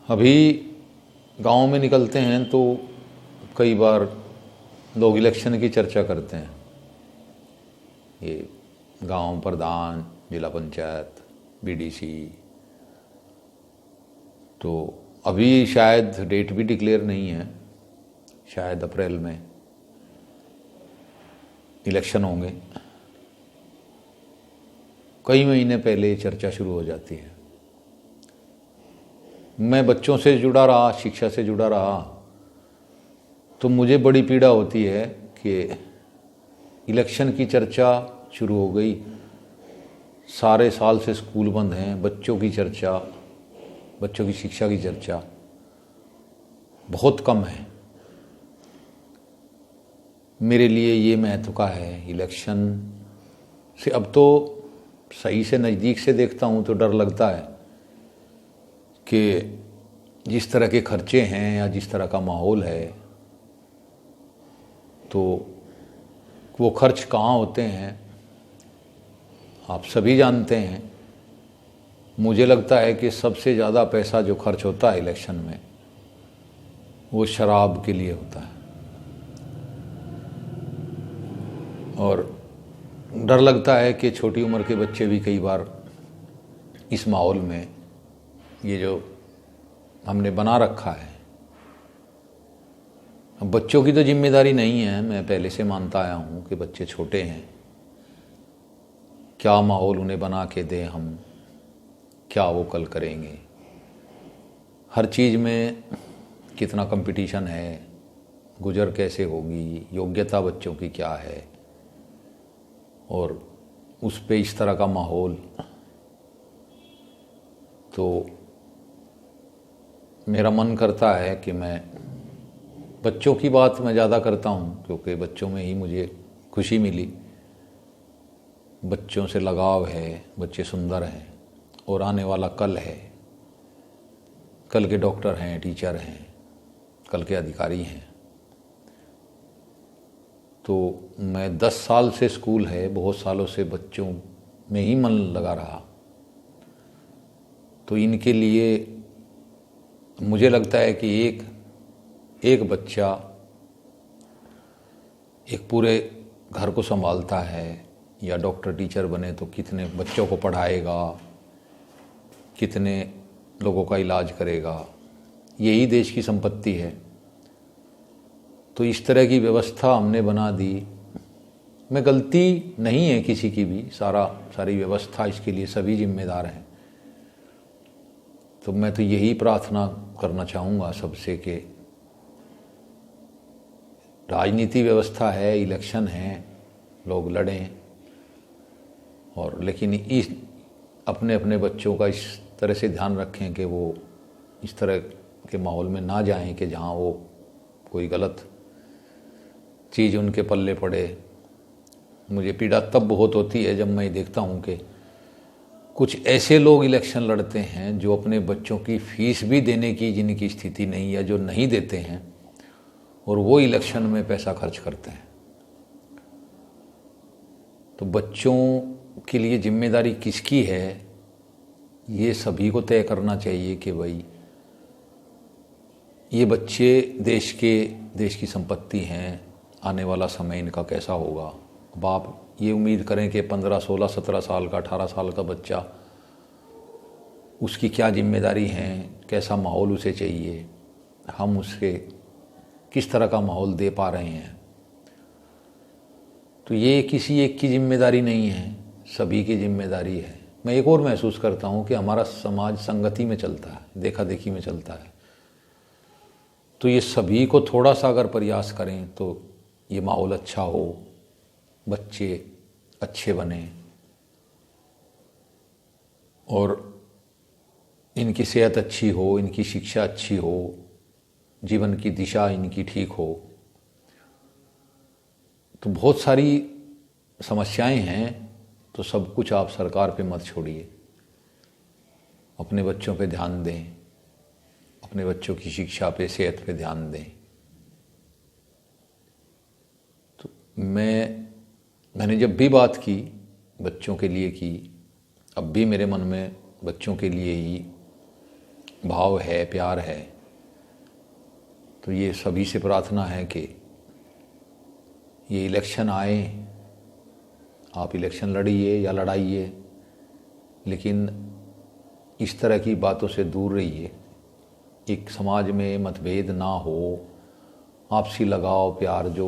अभी गांव में निकलते हैं तो कई बार लोग इलेक्शन की चर्चा करते हैं। ये गांव प्रधान, जिला पंचायत, बीडीसी। तो अभी शायद डेट भी डिक्लेयर नहीं है, शायद अप्रैल में इलेक्शन होंगे। कई महीने पहले चर्चा शुरू हो जाती है। मैं बच्चों से जुड़ा रहा, शिक्षा से जुड़ा रहा, तो मुझे बड़ी पीड़ा होती है कि इलेक्शन की चर्चा शुरू हो गई, सारे साल से स्कूल बंद हैं, बच्चों की चर्चा, बच्चों की शिक्षा की चर्चा बहुत कम है। मेरे लिए ये महत्व का है इलेक्शन से। अब तो सही से नज़दीक से देखता हूँ तो डर लगता है कि जिस तरह के खर्चे हैं या जिस तरह का माहौल है, तो वो खर्च कहाँ होते हैं आप सभी जानते हैं। मुझे लगता है कि सबसे ज़्यादा पैसा जो खर्च होता है इलेक्शन में, वो शराब के लिए होता है। और डर लगता है कि छोटी उम्र के बच्चे भी कई बार इस माहौल में, ये जो हमने बना रखा है, अब बच्चों की तो जिम्मेदारी नहीं है, मैं पहले से मानता आया हूँ कि बच्चे छोटे हैं, क्या माहौल उन्हें बना के दें हम, क्या वो कल करेंगे। हर चीज़ में कितना कंपटीशन है, गुजर कैसे होगी, योग्यता बच्चों की क्या है, और उस पे इस तरह का माहौल। तो मेरा मन करता है कि मैं बच्चों की बात मैं ज़्यादा करता हूँ, क्योंकि बच्चों में ही मुझे खुशी मिली, बच्चों से लगाव है, बच्चे सुंदर हैं और आने वाला कल है। कल के डॉक्टर हैं, टीचर हैं, कल के अधिकारी हैं। तो मैं 10 साल से स्कूल है, बहुत सालों से बच्चों में ही मन लगा रहा, तो इनके लिए मुझे लगता है कि एक बच्चा एक पूरे घर को संभालता है, या डॉक्टर टीचर बने तो कितने बच्चों को पढ़ाएगा, कितने लोगों का इलाज करेगा, यही देश की संपत्ति है। तो इस तरह की व्यवस्था हमने बना दी। मैं गलती नहीं है किसी की भी, सारी व्यवस्था इसके लिए सभी जिम्मेदार हैं। तो मैं तो यही प्रार्थना करना चाहूँगा सबसे कि राजनीति व्यवस्था है, इलेक्शन है, लोग लड़ें, और लेकिन इस अपने अपने बच्चों का इस तरह से ध्यान रखें कि वो इस तरह के माहौल में ना जाएं कि जहाँ वो कोई गलत चीज़ उनके पल्ले पड़े। मुझे पीड़ा तब बहुत होती है जब मैं देखता हूँ कि कुछ ऐसे लोग इलेक्शन लड़ते हैं जो अपने बच्चों की फीस भी देने की जिनकी स्थिति नहीं है, जो नहीं देते हैं, और वो इलेक्शन में पैसा खर्च करते हैं। तो बच्चों के लिए जिम्मेदारी किसकी है, ये सभी को तय करना चाहिए कि भाई ये बच्चे देश की संपत्ति हैं, आने वाला समय इनका कैसा होगा। अब आप ये उम्मीद करें कि 15, 16, 17 साल का, 18 साल का बच्चा, उसकी क्या जिम्मेदारी है, कैसा माहौल उसे चाहिए, हम उसके किस तरह का माहौल दे पा रहे हैं। तो ये किसी एक की जिम्मेदारी नहीं है, सभी की जिम्मेदारी है। मैं एक और महसूस करता हूँ कि हमारा समाज संगति में चलता है, देखा देखी में चलता है। तो ये सभी को थोड़ा सा अगर प्रयास करें तो ये माहौल अच्छा हो, बच्चे अच्छे बने, और इनकी सेहत अच्छी हो, इनकी शिक्षा अच्छी हो, जीवन की दिशा इनकी ठीक हो। तो बहुत सारी समस्याएं हैं, तो सब कुछ आप सरकार पे मत छोड़िए, अपने बच्चों पे ध्यान दें, अपने बच्चों की शिक्षा पे, सेहत पे ध्यान दें। तो मैंने जब भी बात की बच्चों के लिए की, अब भी मेरे मन में बच्चों के लिए ही भाव है, प्यार है। तो ये सभी से प्रार्थना है कि ये इलेक्शन आए, आप इलेक्शन लड़िए या लड़ाइए, लेकिन इस तरह की बातों से दूर रहिए। एक समाज में मतभेद ना हो, आपसी लगाव प्यार जो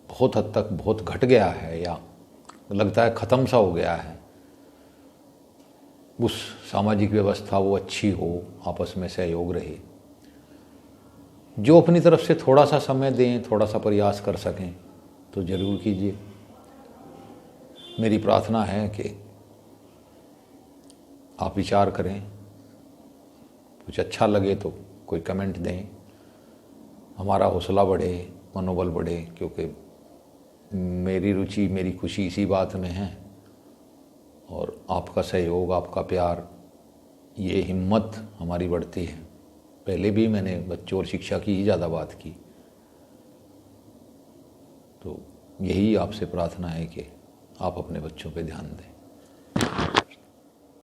बहुत हद तक बहुत घट गया है या लगता है ख़त्म सा हो गया है, उस सामाजिक व्यवस्था वो अच्छी हो, आपस में सहयोग रहे। जो अपनी तरफ से थोड़ा सा समय दें, थोड़ा सा प्रयास कर सकें तो ज़रूर कीजिए। मेरी प्रार्थना है कि आप विचार करें, कुछ अच्छा लगे तो कोई कमेंट दें, हमारा हौसला बढ़े, मनोबल बढ़े, क्योंकि मेरी रुचि, मेरी खुशी इसी बात में है। और आपका सहयोग, आपका प्यार, ये हिम्मत हमारी बढ़ती है। पहले भी मैंने बच्चों और शिक्षा की ही ज़्यादा बात की, तो यही आपसे प्रार्थना है कि आप अपने बच्चों पे ध्यान दें।